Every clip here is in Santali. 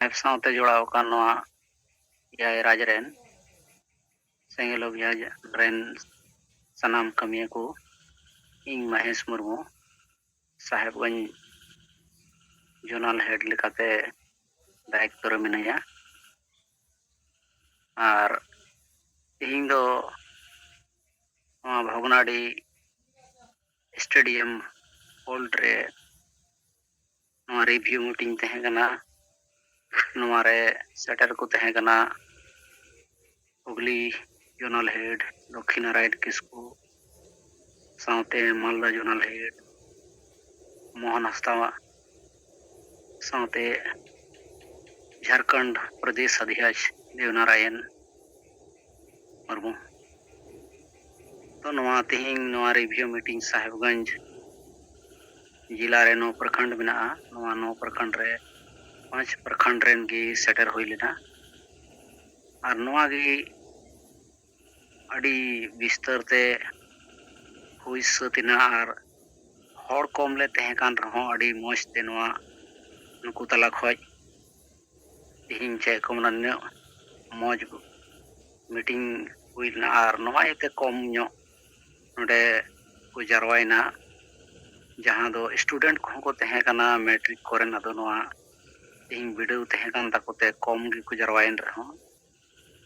साथ जोड़ाव राज सेंगल अभियान सानाम कमिया को इन महेश मुर्मू साहेबगंज जोनल हेड लेकाते दायित्व मिनाया और तीन दो भगनाडी स्टेडियम होल्ड रे रिव्यू मीटिंग तहेगना सेटर को तहेगना हुगली जोनल हेड लक्ष्मी नारायण किस्कू साथे मालदा जोनल हेड मोहन हस्ता साथे झारखंड प्रदेश अध्यक्ष देवनारायण मुर्मू तो तिहिंग रिव्यू मीटिंग साहेबगंज जिला रे 9 प्रखंड में 9 प्रखंड रे 5 प्रखंड रेन गी सेटर हुई लेना और अड़ी विस्तार ते हुई सतिना और हर कम ले तहेकान रहो अड़ी मौज ते नुकु तला खoj तिहिंग चे कमना मौज मीटिंग हुई लेना और इते कम नोडे को जरवाइना जहाँ दो स्टूडेंट को तहेकाना मैट्रिक कोरेन अदो तिहिंग बिडव तहेकान ताकोते कम गी को जरवाइन रहो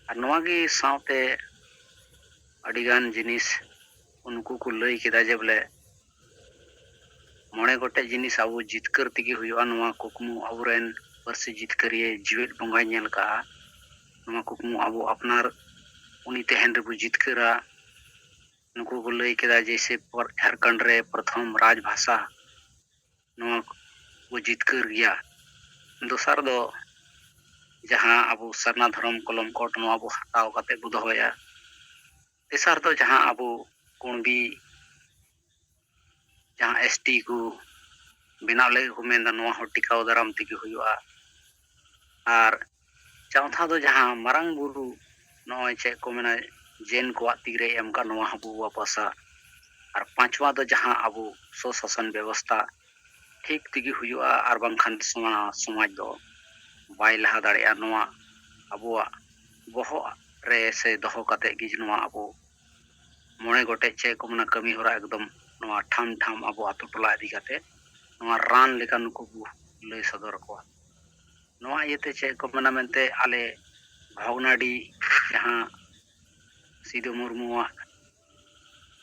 और साथे अड़ीगान जिनिस उनको को लई केदा जे बोले मोड़े गोटे जिनिस अब जितकर तगी हुआ कुकमु अबुरेन परसी जितकरिए जीवित बंगा नेल का कुकमु अब अपनार उनी तहन रे जितकरा नुकु को लई केदा जैसे झारखंड रे प्रथम राजभाषा वो जितकर गया दोसर दो जहाँ अब सरना धर्म कलम कोट अब हताव काते बु दोया तेसर तो जहाँ अब कुणबी जहाँ एसटी को बनाव लगे को मेन टिकाव दाराम तगी हुआ और चौथा तो जहाँ मारंग बुरु नय चे को मेना जेन को तीरे एम का हबू वापसा और पांचवा तो जहाँ अब स्वशासन व्यवस्था ठीक तगी हुआ और बांखान समाज दो बाय लहा दाड़े अब बहो रे से दहो काते गी अब मोड़े गोटे चे को मना कमी होरा एकदम ठाम ठाम अब आतु टोला इदी काते रान लेका नुकु लय सदर को इते चे को मना मेनते आले भगनाडी जहाँ सिदो मुर्मुआ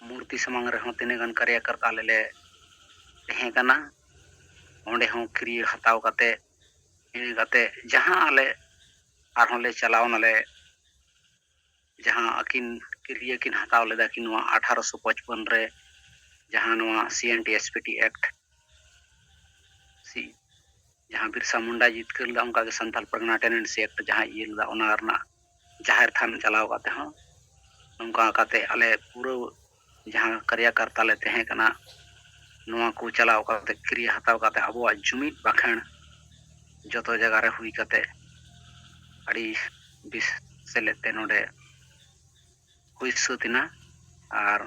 मूर्ति समांग रहो तिने गन कार्यकर्ता ले तहेकना ओंडे हों क्रिय हताव काते जहाँ आले आरहों ले चलाव नाले जहाँ अकिन क्रिय किन हताव लेदा कि 1855 रे जहाँ CNT-SPT एक्ट सी जहाँ बिरसा मुंडा जितकर ला उनका के संथाल परगना टेनेंसी एक्ट जहाँ ये ला ओना जाहिर थान चलाव काते हों उनका काते आले पूरा जहाँ कार्यकर्ता ले तहेकना को चलाव काते क्रिय हताव काते अब जुमित बाखण जतो जगह रे हुई काते अड़ी बिस सेलेते नोडे हुई सतिना और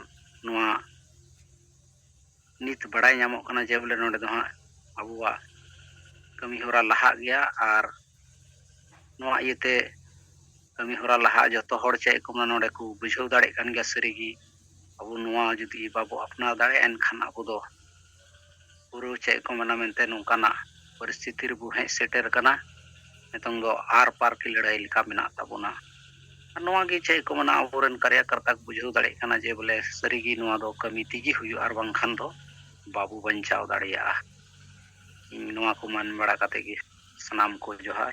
नित बड़ाई नामो कना जे बोले नोडे दो अबुआ कमी होरा लहा गया और इते कमी होरा लहा जतो हर चे को नोडे को बुझाव दाड़े कान गया सरीगी अब जुदी बाबू अपना दाड़े एनखान अब दो पूरा चे को मना मेनते नोकाना परिस्थिति रे बुहे सेटर कना नितंग दो आर पार की लड़ाई लिका मेना ताबोना गे चे को मना अबोरन कार्यकर्ता को बुझाव दाड़े काना जे बोले सरीगी दो कमी तिगी हुई और बांखान दो बाबू बंचाव दाड़िया को मन बड़ा काते गी सनाम को जोहार।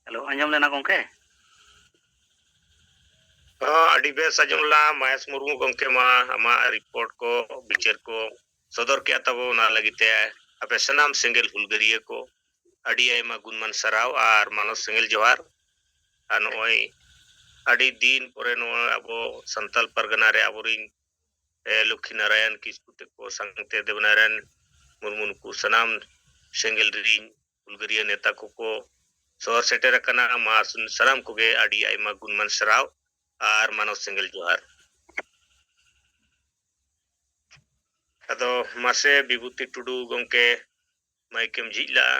हेलो अंजम लेना गोंके अड़ी बेस अजमला महेश मुर्मू गोंके मा आमा रिपोर्ट को बिचार को सदर के तबो ना लगिते अपे सनाम सेंगल हुलगरिए को अड़ी आयमा गुणमान सराव और मानव सेंगल जोहार नोय अड़ी दिन परे नो अब संताल परगना रे अबोरिन लक्ष्मी नारायण किस्कु को संगते देवनारायण मुर्मू को सनाम सेंगल रिन हुलगरिया नेता को शहर सेटर मा सनाम को गे अड़ी आयमा गुणमान सराव ᱟᱨ ᱢᱟᱱᱚᱥ ᱥᱮᱸᱜᱮᱞ ᱡᱚᱦᱟᱨ ᱟᱫᱚ ᱢᱟᱥᱮ ᱵᱤᱵᱷᱩᱛᱤ ᱴᱩᱰᱩ ᱜᱚᱝᱠᱮ ᱢᱟᱭᱠᱮᱢ ᱡᱷᱤᱡ ᱞᱟᱜᱼᱟ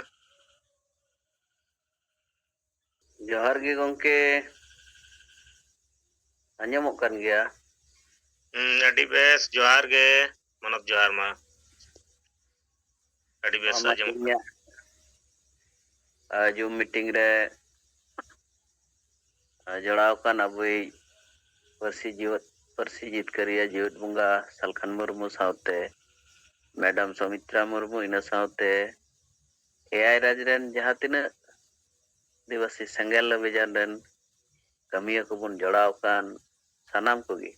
ᱡᱚᱦᱟᱨ ᱜᱮ ᱜᱚᱝᱠᱮ ᱟᱸᱡᱚᱢᱚᱜ ᱠᱟᱱ ᱜᱮᱭᱟ ᱟᱹᱰᱤ ᱵᱮᱥ ᱡᱚᱦᱟᱨ ᱜᱮ ᱢᱟᱱᱚᱛ ᱡᱚᱦᱟᱨ ᱢᱟ ᱟᱹᱰᱤ ᱵᱮᱥ ᱱᱚᱣᱟ ᱟᱸᱡᱚᱢᱚᱜ ᱠᱟᱱᱟ ᱤᱧᱟᱹᱜ ᱡᱩᱢ ᱢᱤᱴᱤᱝ ᱨᱮ ᱡᱚᱲᱟᱣ ᱟᱠᱟᱱ ᱟᱵᱚᱭᱤᱡ ᱯᱟᱹᱨᱥᱤ ᱡᱤᱛᱠᱟᱹᱨᱤᱭᱟᱹ ᱡᱤᱣᱮᱫ ᱵᱚᱸᱜᱟ ᱥᱟᱞᱠᱷᱟᱱ ᱢᱩᱨᱢᱩ ᱥᱟᱶᱛᱮ ᱢᱮᱰᱟᱢ ᱥᱩᱢᱤᱛᱨᱟ ᱢᱩᱨᱢᱩ ᱤᱱᱟᱹ ᱥᱟᱶᱛᱮ ᱮᱭᱟᱭ ᱨᱟᱡᱽ ᱨᱮᱱ ᱡᱟᱦᱟᱸ ᱛᱤᱱᱟᱹᱜ ᱟᱹᱫᱤᱵᱟᱹᱥᱤ ᱥᱮᱸᱜᱮᱞ ᱚᱵᱷᱤᱡᱟᱱ ᱨᱮᱱ ᱠᱟᱹᱢᱤᱭᱟᱹ ᱠᱚᱵᱚᱱ ᱡᱚᱲᱟᱣ ᱟᱠᱟᱱ ᱥᱟᱱᱟᱢ ᱠᱚᱜᱮ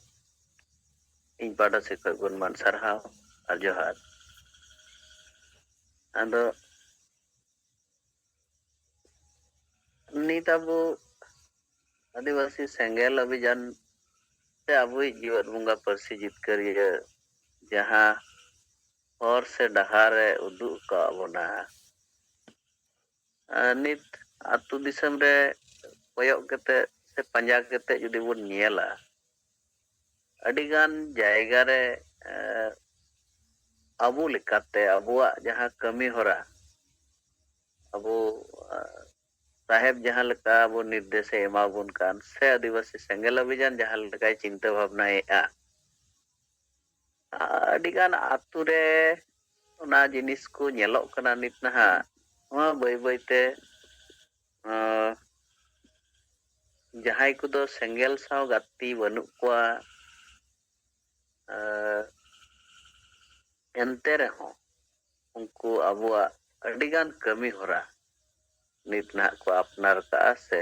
ᱤᱧ ᱯᱟᱦᱴᱟ ᱥᱮᱫ ᱠᱷᱚᱱ ᱜᱩᱱᱢᱟᱱ ᱥᱟᱨᱦᱟᱣ ᱟᱨ ᱡᱚᱦᱟᱨ ᱟᱫᱚ ᱱᱤᱛ ᱟᱵᱚ ᱟᱹᱫᱤᱵᱟᱹᱥᱤ ᱥᱮᱸᱜᱮᱞ ᱚᱵᱷᱤᱡᱟᱱ ᱥᱮ ᱟᱵᱚᱭᱤᱡ ᱡᱤᱣᱮᱫ ᱵᱚᱸᱜᱟ ᱯᱟᱹᱨᱥᱤ ᱡᱤᱛᱠᱟᱹᱨᱤᱭᱟᱹ ᱡᱟᱦᱟᱸ ᱦᱚᱨ ᱥᱮ ᱰᱟᱦᱟᱨᱮ ᱩᱫᱩᱜ ᱟᱠᱟᱫ ᱵᱚᱱᱟ ᱱᱤᱛ ᱟᱹᱛᱩ ᱫᱤᱥᱚᱢ ᱨᱮ ᱠᱚᱭᱚᱜ ᱠᱟᱛᱮᱫ ᱥᱮ ᱯᱟᱸᱡᱟ ᱠᱟᱛᱮᱫ ᱡᱩᱫᱤ ᱵᱚᱱ ᱧᱮᱞᱟ ᱟᱹᱰᱤᱜᱟᱱ ᱡᱟᱭᱜᱟ ᱨᱮ ᱟᱵᱚ ᱞᱮᱠᱟᱛᱮ ᱟᱵᱚᱣᱟᱜ ᱡᱟᱦᱟᱸ ᱠᱟᱹᱢᱤ ᱦᱚᱨᱟ ᱟᱵᱚ ᱥᱟᱦᱮᱵ ᱡᱟᱦᱟᱸ ᱞᱮᱠᱟ ᱟᱵᱚ ᱱᱤᱨᱫᱮᱥᱮ ᱮᱢᱟᱵᱚᱱ ᱠᱟᱱ ᱥᱮ ᱟᱹᱫᱤᱵᱟᱹᱥᱤ ᱥᱮᱸᱜᱮᱞ ᱚᱵᱷᱤᱡᱟᱱ ᱡᱟᱦᱟᱸ ᱞᱮᱠᱟᱭ ᱪᱤᱱᱛᱟᱹ ᱵᱷᱟᱵᱽᱱᱟᱭᱮᱫᱼᱟ ᱟᱹᱰᱤᱜᱟᱱ ᱟᱛᱳ ᱨᱮ ᱚᱱᱟ ᱡᱤᱱᱤᱥ ᱠᱚ ᱧᱮᱞᱚᱜ ᱠᱟᱱᱟ ᱱᱤᱛ ᱱᱟᱦᱟᱜ ᱱᱚᱣᱟ ᱵᱟᱹᱭ ᱵᱟᱹᱭᱛᱮ ᱡᱟᱦᱟᱸᱭ ᱠᱚᱫᱚ ᱥᱮᱸᱜᱮᱞ ᱥᱟᱶ ᱜᱟᱛᱮ ᱵᱟᱹᱱᱩᱜ ᱠᱚᱣᱟ ᱮᱱᱛᱮ ᱨᱮᱦᱚᱸ ᱩᱱᱠᱩ ᱟᱵᱚᱣᱟᱜ ᱟᱹᱰᱤᱜᱟᱱ ᱠᱟᱹᱢᱤ ᱦᱚᱨᱟ ᱱᱤᱛ ᱱᱟᱦᱟᱜ ᱠᱚ ᱟᱯᱱᱟᱨ ᱠᱟᱜᱼᱟ ᱥᱮ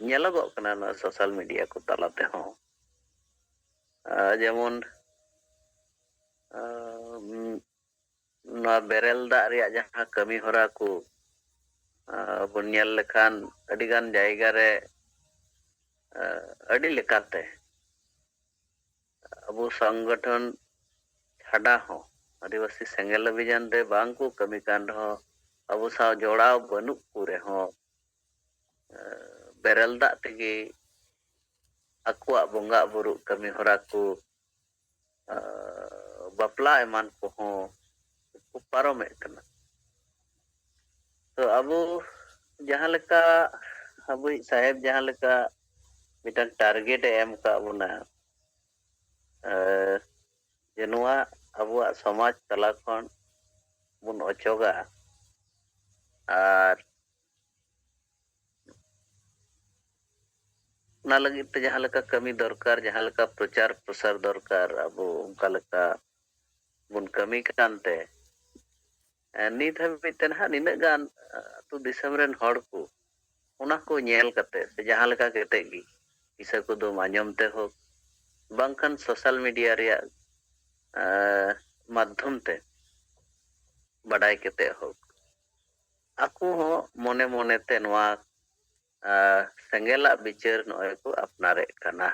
ᱧᱮᱞᱚᱜᱚᱜ ᱠᱟᱱᱟ ᱱᱚᱣᱟ ᱥᱳᱥᱟᱞ ᱢᱤᱰᱤᱭᱟ ᱠᱚ ᱛᱟᱞᱟ ᱛᱮᱦᱚᱸ ᱡᱮᱢᱚᱱ ᱱᱚᱣᱟ ᱵᱮᱨᱮᱞ ᱫᱟᱜ ᱨᱮᱭᱟᱜ ᱡᱟᱦᱟᱸ ᱠᱟᱹᱢᱤ ᱦᱚᱨᱟ ᱠᱚ ᱵᱚᱱ ᱧᱮᱞ ᱞᱮᱠᱷᱟᱱ ᱟᱹᱰᱤᱜᱟᱱ ᱡᱟᱭᱜᱟ ᱨᱮ ᱟᱹᱰᱤ ᱞᱮᱠᱟᱛᱮ ᱟᱵᱚ ᱥᱚᱝᱜᱚᱴᱷᱚᱱ ᱪᱷᱟᱰᱟ ᱦᱚᱸ ᱟᱹᱫᱤᱵᱟᱹᱥᱤ ᱥᱮᱸᱜᱮᱞ ᱚᱵᱷᱤᱡᱟᱱ ᱨᱮ ᱵᱟᱝᱠᱚ ᱠᱟᱹᱢᱤ ᱠᱟᱱ ᱨᱮᱦᱚᱸ ᱟᱵᱚ ᱥᱟᱶ ᱡᱚᱲᱟᱣ ᱵᱟᱹᱱᱩᱜ ᱠᱚ ᱨᱮᱦᱚᱸ ᱵᱮᱨᱮᱞ ᱫᱟᱜ ᱛᱮᱜᱮ ᱟᱠᱚᱣᱟᱜ ᱵᱚᱸᱜᱟ ᱵᱩᱨᱩᱜ ᱠᱟᱹᱢᱤ ᱦᱚᱨᱟ ᱠᱚ ᱵᱟᱯᱞᱟ ᱮᱢᱟᱱ ᱠᱚᱦᱚᱸ ᱠᱚ ᱯᱟᱨᱚᱢᱮᱫ ᱠᱟᱱᱟ ᱛᱚ ᱟᱵᱚ ᱡᱟᱦᱟᱸ ᱞᱮᱠᱟ ᱟᱵᱚᱭᱤᱡ ᱥᱟᱦᱮᱵᱽ ᱡᱟᱦᱟᱸ ᱞᱮᱠᱟ ᱢᱤᱫᱴᱟᱝ ᱴᱟᱨᱜᱮᱴ ᱮ ᱮᱢ ᱟᱠᱟᱫ ᱵᱚᱱᱟ ᱡᱮ ᱱᱚᱣᱟ ᱟᱵᱚᱣᱟᱜ ᱥᱚᱢᱟᱡᱽ ᱛᱟᱞᱟ ᱠᱷᱚᱱ ᱵᱚᱱ ᱚᱪᱚᱜᱟ ᱟᱨ ᱚᱱᱟ ᱞᱟᱹᱜᱤᱫ ᱛᱮ ᱡᱟᱦᱟᱸ ᱞᱮᱠᱟ ᱠᱟᱹᱢᱤ ᱫᱚᱨᱠᱟর ᱡᱟᱦᱟᱸ ᱞᱮᱠᱟ ᱯᱨᱚᱪᱟᱨ ᱯᱨᱚᱥᱟᱨ ᱫᱚᱨᱠᱟর ᱟᱵᱚ ᱚᱱᱠᱟ ᱞᱮᱠᱟ ᱵᱚᱱ ᱠᱟᱹᱢᱤ ᱠᱟᱱᱛᱮ ᱱᱤᱛ ᱦᱟᱹᱵᱤᱡ ᱛᱮ ᱱᱟᱦᱟᱜ ᱱᱤᱱᱟᱹᱜ ᱜᱟᱱ ᱟᱹᱛᱩ ᱫᱤᱥᱚᱢ ᱨᱮᱱ ᱦᱚᱲ ᱠᱚ ᱚᱱᱟ ᱠᱚ ᱧᱮᱞ ᱠᱟᱛᱮ ᱥᱮ ᱡᱟᱦᱟᱸ ᱞᱮᱠᱟ ᱠᱟᱛᱮᱫ ᱜᱮ ᱠᱤᱥᱟᱹ ᱠᱩᱫᱩᱢ ᱟᱸᱡᱚᱢ ᱛᱮ ᱦᱳᱠ ᱵᱟᱝᱠᱷᱟᱱ ᱥᱳᱥᱟᱞ ᱢᱤᱰᱤᱭᱟ ᱨᱮᱭᱟᱜ ᱢᱟᱫᱽᱫᱷᱚᱢ ᱛᱮ ᱵᱟᱰᱟᱭ ᱠᱟᱛᱮᱫ ᱦᱳᱠ ᱟᱠᱚ ᱦᱚᱸ ᱢᱚᱱᱮ ᱢᱚᱱᱮᱛᱮ ᱱᱚᱣᱟ ᱥᱮᱸᱜᱮᱞᱟᱜ ᱵᱤᱪᱟᱹᱨ ᱱᱚᱜᱼᱚᱭ ᱠᱚ ᱟᱯᱱᱟᱨᱮᱫ ᱠᱟᱱᱟ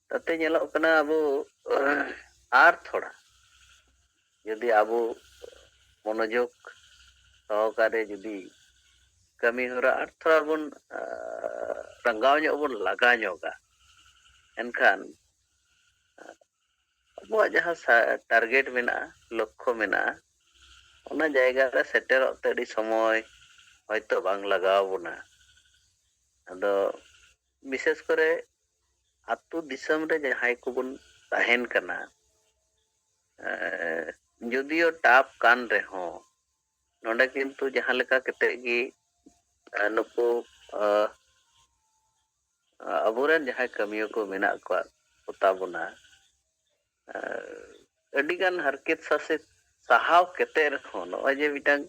ᱛᱟᱛᱮ ᱧᱮᱞᱚᱜ ᱠᱟᱱᱟ ᱟᱵᱚ ᱟᱨ ᱛᱷᱚᱲᱟ ᱡᱩᱫᱤ ᱟᱵᱚ ᱢᱚᱱᱚᱡᱳᱜᱽ ᱥᱚᱦᱚᱠᱟᱨᱮ ᱡᱩᱫᱤ ᱠᱟᱹᱢᱤ ᱦᱚᱨᱟ ᱟᱨ ᱛᱷᱚᱲᱟ ᱵᱚᱱ ᱨᱟᱸᱜᱟᱣ ᱧᱚᱜ ᱵᱚᱱ ᱞᱟᱜᱟ ᱧᱚᱜᱟ ᱮᱱᱠᱷᱟᱱ ᱟᱵᱚᱣᱟᱜ ᱡᱟᱦᱟᱸ ᱴᱟᱨᱜᱮᱴ ᱢᱮᱱᱟᱜᱼᱟ ᱞᱚᱠᱠᱷᱚ ᱢᱮᱱᱟᱜᱼᱟ ᱚᱱᱟ ᱡᱟᱭᱜᱟ ᱨᱮ ᱥᱮᱴᱮᱨᱚᱜ ᱛᱮ ᱟᱹᱰᱤ ᱥᱚᱢᱚᱭ ᱦᱚᱭᱛᱳ ᱵᱟᱝ ᱞᱟᱜᱟᱣ ᱵᱚᱱᱟ ᱟᱫᱚ ᱵᱤᱥᱮᱥ ᱠᱚᱨᱮ ᱟᱹᱛᱩ ᱫᱤᱥᱚᱢ ᱨᱮ ᱡᱟᱦᱟᱸᱭ ᱠᱚᱵᱚᱱ ᱛᱟᱦᱮᱱ ᱠᱟᱱᱟ ᱡᱩᱫᱤᱭᱳ ᱴᱟᱯ ᱠᱟᱱ ᱨᱮᱦᱚᱸ ᱱᱚᱰᱮ ᱠᱤᱱᱛᱩ ᱡᱟᱦᱟᱸ ᱞᱮᱠᱟ ᱠᱟᱛᱮᱫ ᱜᱮ ᱱᱩᱠᱩ ᱟᱵᱚᱨᱮᱱ ᱡᱟᱦᱟᱸᱭ ᱠᱟᱹᱢᱤᱭᱟᱹ ᱠᱚ ᱢᱮᱱᱟᱜ ᱠᱚᱛᱟ ᱵᱚᱱᱟ ᱟᱹᱰᱤᱜᱟᱱ ᱦᱟᱨᱠᱮᱛ ᱥᱟᱥᱮᱛ ᱥᱟᱦᱟᱣ ᱠᱟᱛᱮᱫ ᱨᱮᱦᱚᱸ ᱱᱚᱜᱼᱚᱭ ᱡᱮ ᱢᱤᱫᱴᱟᱝ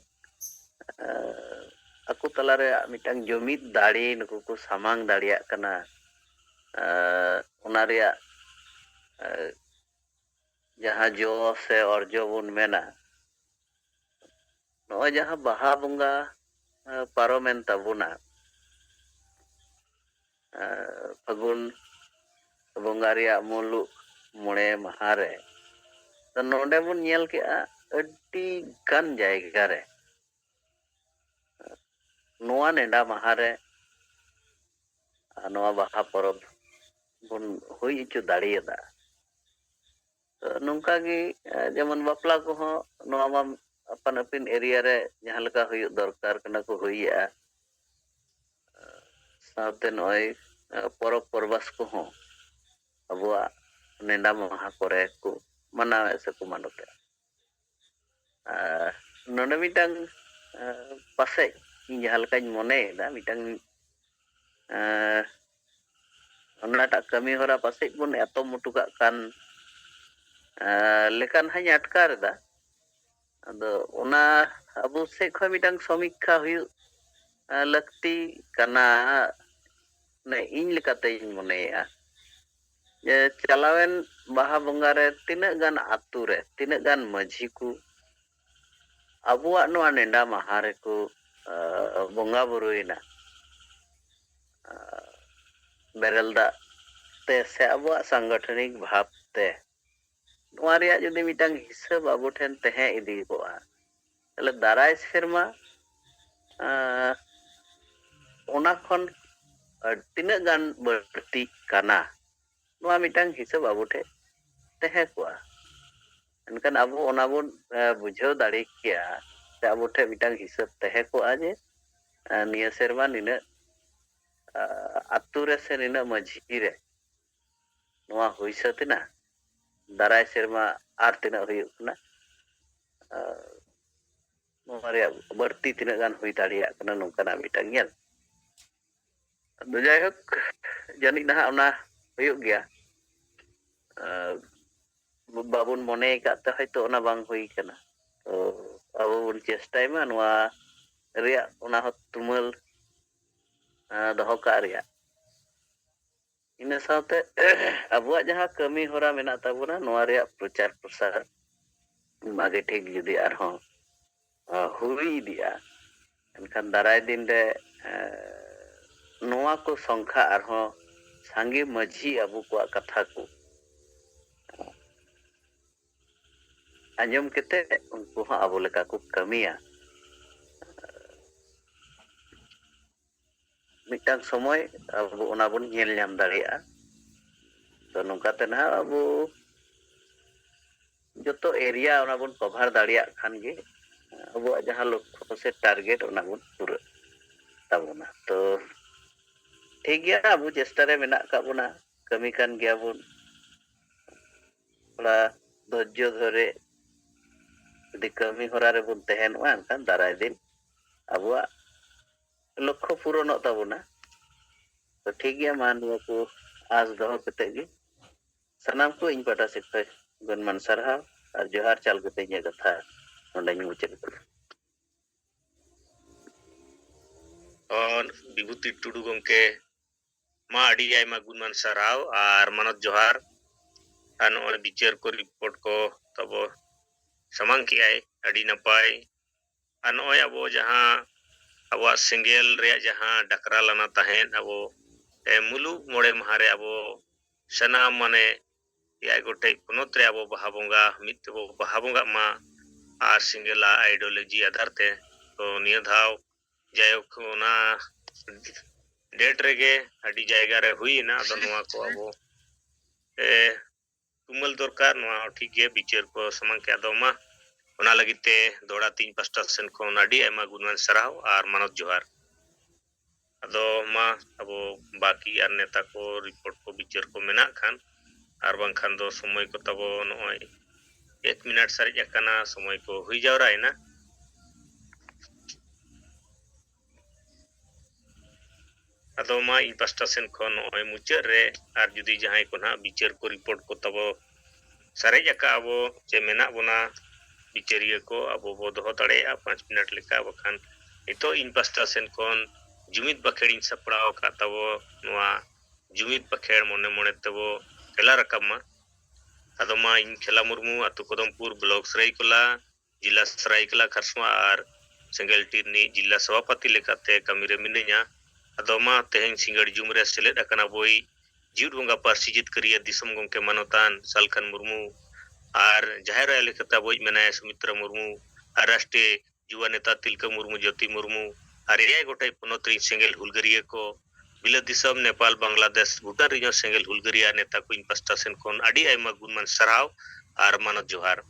ᱟᱠᱚ ᱛᱟᱞᱟᱨᱮ ᱢᱤᱫᱴᱟᱝ ᱡᱩᱢᱤᱫ ᱫᱟᱲᱮ ᱱᱩᱠᱩ ᱠᱚ ᱥᱟᱢᱟᱝ ᱫᱟᱲᱮᱭᱟᱜ ᱠᱟᱱᱟ ᱚᱱᱟ ᱨᱮᱭᱟᱜ ᱡᱟᱦᱟᱸ ᱡᱚ ᱥᱮ ᱚᱨᱡᱚ ᱵᱚᱱ ᱢᱮᱱᱟ ᱱᱚᱜᱼᱚᱭ ᱡᱟᱦᱟᱸ ᱵᱟᱦᱟ ᱵᱚᱸᱜᱟ ᱯᱟᱨᱚᱢᱮᱱ ᱛᱟᱵᱚᱱᱟ ᱯᱷᱟᱹᱜᱩᱱ ᱵᱚᱸᱜᱟ ᱨᱮᱭᱟᱜ ᱢᱩᱞᱩᱜ 5 ᱢᱟᱦᱟ ᱨᱮ ᱱᱚᱰᱮ ᱵᱚᱱ ᱧᱮᱞ ᱠᱮᱜᱼᱟ ᱟᱹᱰᱤ ᱜᱟᱱ ᱡᱟᱭᱜᱟ ᱨᱮ ᱱᱚᱣᱟ ᱱᱮᱰᱟ ᱢᱟᱦᱟ ᱨᱮ ᱱᱚᱣᱟ ᱵᱟᱦᱟ ᱯᱚᱨᱚᱵᱽ ᱵᱚᱱ ᱦᱩᱭ ᱦᱚᱪᱚ ᱫᱟᱲᱮᱭᱟᱫᱟ। ᱱᱚᱝᱠᱟ ᱜᱮ ᱡᱮᱢᱚन ᱵᱟᱯᱞᱟ ᱠᱚᱦᱚᱸ ᱱᱚᱣᱟ ᱢᱟ ᱟᱯᱟᱱ ᱟᱹᱯᱤᱱ ᱮᱨᱤᱭᱟ ᱨᱮ ᱡᱟᱦᱟᱸ ᱞᱮᱠᱟ ᱦᱩᱭᱩᱜ ᱫᱚᱨᱠᱟর ᱠᱟᱱᱟ ᱠᱚ ᱦᱩᱭᱮᱜᱼᱟ। ᱥᱟᱶᱛᱮ ᱱᱚᱜᱼᱚᱭ ᱯᱚᱨᱚᱵᱽ ᱯᱚᱨᱵᱟᱥ ᱠᱚᱦᱚᱸ ᱟᱵᱚᱣᱟᱜ ᱱᱮᱰᱟ ᱢᱟᱦᱟ ᱠᱚᱨᱮ ᱠᱚ ᱢᱟᱱᱟᱣᱮᱫ ᱥᱮᱠᱚ ᱢᱟᱱᱚᱛᱮᱜᱼᱟ। ᱱᱚᱰᱮ ᱢᱤᱫᱴᱟᱝ ᱯᱟᱥᱮᱡ ᱤᱧ ᱡᱟᱦᱟᱸ ᱞᱮᱠᱟᱧ ᱢᱚᱱᱮᱭᱮᱫᱟ ᱢᱤᱫᱴᱟᱝ ᱚᱱᱟᱴᱟᱜ ᱠᱟᱹᱢᱤ ᱦᱚᱨᱟ ᱯᱟᱥᱮᱡ ᱵᱚᱱ ᱮᱛᱚᱢ ᱦᱚᱴᱚ ᱠᱟᱜ ᱠᱟᱱ ᱞᱮᱠᱟᱱ ᱦᱟᱸᱧ ᱟᱴᱠᱟᱨᱮᱫᱟ। ᱟᱫᱚ ᱚᱱᱟ ᱟᱵᱚ ᱥᱮᱫ ᱠᱷᱚᱱ ᱢᱤᱫᱴᱟᱝ ᱥᱚᱢᱤᱠᱠᱷᱟ ᱦᱩᱭᱩᱜ ᱞᱟᱹᱠᱛᱤ ᱠᱟᱱᱟ ᱤᱧ ᱞᱮᱠᱟᱛᱤᱧ ᱢᱚᱱᱮᱭᱮᱜᱼᱟ। ᱡᱮ ᱪᱟᱞᱟᱣᱮᱱ ᱵᱟᱦᱟ ᱵᱚᱸᱜᱟ ᱨᱮ ᱛᱤᱱᱟᱹᱜ ᱜᱟᱱ ᱟᱛᱳ ᱨᱮ ᱛᱤᱱᱟᱹᱜ ᱜᱟᱱ ᱢᱟᱺᱡᱷᱤ ᱠᱚ ᱟᱵᱚᱣᱟᱜ ᱱᱚᱣᱟ ᱱᱮᱰᱟ ᱢᱟᱦᱟ ᱨᱮᱠᱚ ᱵᱚᱸᱜᱟ ᱵᱩᱨᱩᱭᱮᱱᱟ ᱵᱮᱨᱮᱞ ᱫᱟᱜ ᱛᱮ ᱥᱮ ᱟᱵᱚᱣᱟᱜ ᱥᱟᱝᱜᱚᱴᱷᱚᱱᱤᱠ ᱵᱷᱟᱵ ᱛᱮ ᱱᱚᱣᱟ ᱨᱮᱭᱟᱜ ᱡᱩᱫᱤ ᱢᱤᱫᱴᱟᱝ ᱦᱤᱥᱟᱹᱵ ᱟᱵᱚ ᱴᱷᱮᱱ ᱛᱟᱦᱮᱸ ᱤᱫᱤ ᱠᱚᱜᱼᱟ ᱛᱟᱦᱞᱮ ᱫᱟᱨᱟᱭ ᱥᱮᱨᱢᱟ ᱚᱱᱟ ᱠᱷᱚᱱ ᱛᱤᱱᱟᱹᱜ ᱜᱟᱱ ᱵᱟᱹᱲᱛᱤᱜ ᱠᱟᱱᱟ ᱱᱚᱣᱟ ᱢᱤᱫᱴᱟᱝ ᱦᱤᱥᱟᱹᱵ ᱟᱵᱚ ᱴᱷᱮᱱ ᱛᱟᱦᱮᱸ ᱠᱚᱜᱼᱟ। ᱮᱱᱠᱷᱟᱱ ᱟᱵᱚ ᱚᱱᱟ ᱵᱚᱱ ᱵᱩᱡᱷᱟᱹᱣ ᱫᱟᱲᱮ ᱠᱮᱭᱟ ᱥᱮ ᱟᱵᱚ ᱴᱷᱮᱱ ᱢᱤᱫᱴᱟᱝ ᱦᱤᱥᱟᱹᱵ ᱛᱟᱦᱮᱸ ᱠᱚᱜᱼᱟ ᱡᱮ ᱱᱤᱭᱟᱹ ᱥᱮᱨᱢᱟ ᱱᱤᱱᱟᱹᱜ ᱟᱛᱳ ᱨᱮ ᱥᱮ ᱱᱤᱱᱟᱹᱜ ᱢᱟᱺᱡᱷᱤ ᱨᱮ ᱱᱚᱣᱟ ᱦᱩᱭ ᱥᱟᱹᱛ ᱮᱱᱟ ᱫᱟᱨᱟᱭ ᱥᱮᱨᱢᱟ ᱟᱨ ᱛᱤᱱᱟᱹᱜ ᱦᱩᱭᱩᱜ ᱠᱟᱱᱟ ᱱᱚᱣᱟ ᱨᱮᱭᱟᱜ ᱵᱟᱹᱲᱛᱤ ᱛᱤᱱᱟᱹᱜ ᱜᱟᱱ ᱦᱩᱭ ᱫᱟᱲᱮᱭᱟᱜ ᱠᱟᱱᱟ ᱱᱚᱝᱠᱟᱱᱟᱜ ᱢᱤᱫᱴᱟᱝ ᱧᱮᱞ ᱟᱫᱚ ᱡᱟᱭᱦᱳᱠ ᱡᱟᱹᱱᱤᱡ ᱱᱟᱦᱟᱜ ᱚᱱᱟ ᱦᱩᱭᱩᱜ ᱜᱮᱭᱟ ᱵᱟᱵᱚᱱ ᱢᱚᱱᱮ ᱟᱠᱟᱫ ᱛᱮ ᱦᱚᱭᱛᱳ ᱚᱱᱟ ᱵᱟᱝ ᱦᱩᱭ ᱠᱟᱱᱟ ᱛᱚ ᱟᱵᱚ ᱵᱚᱱ ᱪᱮᱥᱴᱟᱭ ᱢᱟ ᱱᱚᱣᱟ ᱨᱮᱭᱟᱜ ᱚᱱᱟ ᱦᱚᱸ ᱛᱩᱢᱟᱹᱞ ᱫᱚᱦᱚ ᱠᱟᱜ ᱨᱮᱭᱟᱜ ᱤᱱᱟᱹ ᱥᱟᱶᱛᱮ ᱟᱵᱚᱣᱟᱜ ᱡᱟᱦᱟᱸ ᱠᱟᱹᱢᱤ ᱦᱚᱨᱟ ᱢᱮᱱᱟᱜ ᱛᱟᱵᱚᱱᱟ ᱱᱚᱣᱟ ᱨᱮᱭᱟᱜ ᱯᱨᱚᱪᱟᱨ ᱯᱨᱚᱥᱟᱨ ᱵᱷᱟᱜᱮ ᱴᱷᱤᱠ ᱡᱩᱫᱤ ᱟᱨᱦᱚᱸ ᱦᱩᱭ ᱤᱫᱤᱜᱼᱟ ᱮᱱᱠᱷᱟᱱ ᱫᱟᱨᱟᱭ ᱫᱤᱱ ᱨᱮ ᱱᱚᱣᱟ ᱠᱚ ᱥᱚᱝᱠᱷᱟ ᱟᱨᱦᱚᱸ ᱥᱟᱸᱜᱮ ᱢᱟᱺᱡᱷᱤ ᱟᱵᱚ ᱠᱚᱣᱟᱜ ᱠᱟᱛᱷᱟ ᱠᱚ ᱟᱸᱡᱚᱢ ᱠᱟᱛᱮᱫ ᱩᱱᱠᱩ ᱦᱚᱸ ᱟᱵᱚ ᱞᱮᱠᱟ ᱠᱚ ᱠᱟᱹᱢᱤᱭᱟ ᱢᱤᱫᱴᱟᱝ ᱥᱚᱢᱚᱭ ᱟᱵᱚ ᱚᱱᱟ ᱵᱚᱱ ᱧᱮᱞ ᱧᱟᱢ ᱫᱟᱲᱮᱭᱟᱜᱼᱟ ᱛᱚ ᱱᱚᱝᱠᱟᱛᱮ ᱱᱟᱦᱟᱜ ᱟᱵᱚ ᱡᱚᱛᱚ ᱮᱨᱤᱭᱟ ᱚᱱᱟ ᱵᱚᱱ ᱠᱚᱵᱷᱟᱨ ᱫᱟᱲᱮᱭᱟᱜ ᱠᱷᱟᱱ ᱜᱮ ᱟᱵᱚᱣᱟᱜ ᱡᱟᱦᱟᱸ ᱞᱚᱠᱠᱷᱚ ᱥᱮ ᱴᱟᱨᱜᱮᱴ ᱚᱱᱟ ᱵᱚᱱ ᱯᱩᱨᱟᱹᱜ ᱛᱟᱵᱚᱱᱟ ᱛᱚ ᱴᱷᱤᱠ ᱜᱮᱭᱟ ᱟᱵᱚ ᱪᱮᱥᱴᱟ ᱨᱮ ᱢᱮᱱᱟᱜ ᱟᱠᱟᱫ ᱵᱚᱱᱟ ᱠᱟᱹᱢᱤ ᱠᱟᱱ ᱜᱮᱭᱟᱵᱚᱱ ᱛᱷᱚᱲᱟ ᱫᱷᱳᱨᱡᱚ ᱫᱷᱚᱨᱮ ᱡᱩᱫᱤ ᱠᱟᱹᱢᱤ ᱦᱚᱨᱟ ᱨᱮᱵᱚᱱ ᱛᱟᱦᱮᱱᱚᱜᱼᱟ ᱮᱱᱠᱷᱟᱱ ᱫᱟᱨᱟᱭ ᱫᱤᱱ ᱟᱵᱚᱣᱟᱜ ᱞᱚᱠᱠᱷᱚ ᱯᱩᱨᱚᱱᱚᱜ ᱛᱟᱵᱚᱱᱟ ᱛᱚ ᱴᱷᱤᱠ ᱜᱮᱭᱟ ᱢᱟ ᱱᱤᱭᱟᱹ ᱠᱚ ᱟᱸᱥ ᱫᱚᱦᱚ ᱠᱟᱛᱮᱫ ᱜᱮ ᱥᱟᱱᱟᱢ ᱠᱚ ᱤᱧ ᱯᱟᱦᱴᱟ ᱥᱮᱫ ᱠᱷᱚᱱ ᱜᱩᱱᱢᱟᱱ ᱥᱟᱨᱦᱟᱣ ᱟᱨ ᱡᱚᱦᱟᱨ ᱪᱟᱞ ᱠᱟᱛᱮ ᱤᱧᱟᱹᱜ ᱠᱟᱛᱷᱟ ᱱᱚᱰᱮᱧ ᱢᱩᱪᱟᱹᱫ ᱠᱟᱫᱟ ᱵᱤᱵᱷᱩᱛᱤ ᱴᱩᱰᱩ ᱜᱚᱢᱠᱮ ᱢᱟ ᱟᱹᱰᱤ ᱟᱭᱢᱟ ᱜᱩᱱᱢᱟᱱ ᱥᱟᱨᱦᱟᱣ ᱟᱨ ᱢᱟᱱᱚᱛ ᱡᱚᱦᱟᱨ ᱟᱨ ᱱᱚᱜᱼᱚᱭ ᱵᱤᱪᱟᱹᱨ ᱠᱚ ᱨᱤᱯᱳর্ট ᱠᱚ ᱛᱟᱵᱚ ᱥᱟᱢᱟᱝ ᱠᱮᱜᱼᱟᱭ ᱟᱹᱰᱤ ᱱᱟᱯᱟᱭ ᱟᱨ ᱱᱚᱜᱼᱚᱭ ᱟᱵᱚ ᱡᱟᱦᱟᱸ ᱟᱵᱚᱣᱟᱜ ᱥᱮᱸᱜᱮᱞ ᱨᱮᱭᱟᱜ ᱡᱟᱦᱟᱸ ᱰᱟᱠᱨᱟ ᱞᱟᱱᱟ ᱛᱟᱦᱮᱸᱫ ᱟᱵᱚ ᱢᱩᱞᱩᱜ ᱢᱚᱬᱮ ᱢᱟᱦᱟ ᱨᱮ ᱟᱵᱚ ᱥᱟᱱᱟᱢ ᱢᱟᱱᱮ 5 ᱜᱚᱴᱮᱡ ᱯᱚᱱᱚᱛ ᱨᱮ ᱟᱵᱚ ᱵᱟᱦᱟ ᱵᱚᱸᱜᱟ ᱢᱤᱫ ᱛᱮᱵᱚ ᱵᱟᱦᱟ ᱵᱚᱸᱜᱟᱜ ᱢᱟ ᱟᱨ ᱥᱮᱸᱜᱮᱞᱟᱜ ᱟᱭᱰᱤयोᱞᱚᱡᱤ ᱟᱫᱷᱟᱨ ᱛᱮ ᱛᱚ ᱱᱤᱭᱟᱹ ᱫᱷᱟᱣ ᱡᱟᱭᱦᱳᱠ ᱚᱱᱟ ᱰᱮᱴ ᱨᱮᱜᱮ ᱟᱹᱰᱤ ᱡᱟᱭᱜᱟ ᱨᱮ ᱦᱩᱭᱮᱱᱟ ᱟᱫᱚ ᱱᱚᱣᱟ ᱠᱚ ᱟᱵᱚ ᱛᱩᱢᱟᱹᱞ ᱫᱚᱨᱠᱟর ᱱᱚᱣᱟ ᱴᱷᱤᱠ ᱜᱮ ᱵᱤᱪᱟᱹᱨ ᱠᱚ ᱥᱟᱢᱟᱝ ᱠᱮ ᱟᱫᱚ ᱢᱟ ᱚᱱᱟ ᱞᱟᱹᱜᱤᱫ ᱛᱮ ᱫᱚᱲᱟ ᱛᱤᱧ ᱯᱟᱥᱴᱟ ᱥᱮᱱ ᱠᱷᱚᱱ ᱟᱹᱰᱤ ᱟᱭᱢᱟ ᱜᱩᱱᱢᱟᱱ ᱥᱟᱨᱦᱟᱣ ᱟᱨ ᱢᱟᱱᱚᱛ ᱡᱚᱦᱟᱨ ᱟᱫᱚ ᱢᱟ ᱟᱵᱚ ᱵᱟᱹᱠᱤ ᱟᱨ ᱱᱮᱛᱟ ᱠᱚ ᱨᱤᱯᱳর্ট ᱠᱚ ᱵᱤᱪᱟᱹᱨ ᱠᱚ ᱢᱮᱱᱟᱜ ᱠᱷᱟᱱ ᱟᱨ ᱵᱟᱝᱠᱷᱟᱱ ᱫᱚ ᱥᱚᱢᱚᱭ ᱠᱚ ᱛᱟᱵᱚ ᱱᱚᱜᱼᱚᱭ 1 ᱢᱤᱱᱤᱴ ᱥᱟᱨᱮᱡ ᱟᱠᱟᱱᱟ ᱥᱚᱢᱚᱭ ᱠᱚ ᱦᱩᱭ ᱡᱟᱣᱨᱟᱭᱮᱱᱟ ᱟᱫᱚ ᱢᱟ ᱤᱧ ᱯᱟᱥᱴᱟ ᱥᱮᱱ ᱠᱷᱚᱱ ᱱᱚᱜᱼᱚᱭ ᱢᱩᱪᱟᱹᱫ ᱨᱮ ᱟᱨ ᱡᱩᱫᱤ ᱡᱟᱦᱟᱸᱭ ᱠᱚ ᱱᱟᱦᱟᱜ ᱵᱤᱪᱟᱹᱨ ᱠᱚ ᱨᱤᱯᱳর্ট ᱠᱚ ᱛᱟᱵᱚ ᱥᱟᱨᱮᱡ ᱟᱠᱟᱜ ᱟᱵᱚ ᱪᱮ ᱢᱮᱱᱟᱜ ᱵᱚᱱᱟ ᱵᱤᱪᱟᱹᱨᱤᱭᱟᱹ ᱠᱚ ᱟᱵᱚ ᱵᱚ ᱫᱚᱦᱚ ᱫᱟᱲᱮᱭᱟᱜᱼᱟ 5 ᱢᱤᱱᱤᱴ ᱞᱮᱠᱟ ᱵᱟᱠᱷᱟᱱ ᱱᱤᱛᱚᱜ ᱤᱧ ᱯᱟᱥᱴᱟ ᱥᱮᱱ ᱠᱷᱚᱱ ᱡᱩᱢᱤᱫ ᱵᱟᱠᱷᱮᱲᱤᱧ ᱥᱟᱯᱲᱟᱣ ᱟᱠᱟᱫ ᱛᱟᱵᱚ ᱱᱚᱣᱟ ᱡᱩᱢᱤᱫ ᱵᱟᱠᱷᱮᱲ ᱢᱚᱱᱮ ᱢᱚᱱᱮ ᱛᱮᱵᱚ ᱛᱮᱞᱟ ᱨᱟᱠᱟᱵ ᱢᱟ ᱟᱫᱚ ᱢᱟ ᱤᱧ ᱠᱷᱮᱞᱟ ᱢᱩᱨᱢᱩ ᱟᱹᱛᱩ ᱠᱚᱫᱚᱢᱯᱩᱨ ᱵᱞᱚᱠ ᱥᱨᱟᱭᱠᱮᱞᱟ ᱡᱤᱞᱟ ᱥᱨᱟᱭᱠᱮᱞᱟ ᱠᱷᱟᱨᱥᱚᱣᱟ ᱟᱨ ᱥᱮᱸᱜᱮᱞ ᱴᱤᱨ ᱨᱤᱱᱤᱡ ᱡᱤᱞᱟ ᱥᱚᱵᱷᱟᱯᱚᱛᱤ ᱞᱮᱠᱟᱛᱮ ᱠᱟᱹᱢᱤᱨᱮ ᱢᱤᱱᱟᱹᱧᱟ ᱟᱫᱚ ᱢᱟ ᱛᱮᱦᱮᱧ ᱥᱤᱸᱜᱟᱹᱲ ᱡᱩᱢ ᱨᱮ ᱥᱮᱞᱮᱫ ᱟᱠᱟᱱᱟ ᱵᱳᱭ ᱡᱤᱣᱤᱫ ᱵᱚᱸᱜᱟ ᱯᱟᱹᱨᱥᱤ ᱡᱤᱛᱠᱟᱹᱨᱤᱭᱟᱹ ᱫᱤᱥᱚᱢ ᱜᱚᱢᱠᱮ ᱢᱟᱱᱚᱛᱟᱱ ᱥᱟᱞᱠᱷᱟᱱ ᱢᱩᱨᱢᱩ ᱟᱨ ᱡᱟᱦᱮᱨ ᱟᱭᱳ ᱞᱮᱠᱟᱛᱮ ᱟᱵᱚᱭᱤᱡ ᱢᱮᱱᱟᱭᱟ ᱥᱩᱢᱤᱛᱨᱟ ᱢᱩᱨᱢᱩ ᱟᱨ ᱨᱟᱥᱴᱨᱤᱭᱚ ᱡᱩᱵᱟ ᱱᱮᱛᱟ ᱛᱤᱞᱠᱟᱹ ᱢᱩᱨᱢᱩ ᱡᱳᱛᱤ ᱢᱩᱨᱢᱩ ᱟᱨ 5 ᱜᱚᱴᱮᱡ ᱯᱚᱱᱚᱛ ᱨᱤᱱ ᱥᱮᱸᱜᱮᱞ ᱦᱩᱞᱜᱟᱹᱨᱤᱭᱟᱹ ᱠᱚ बिलात दिसम नेपाल बांग्लादेश भूटान रिजन सेंगेल हुलगरिया नेता को इन पास्टा सेन कोन आडी आयमा गुणमान सराव आर मानद जोहार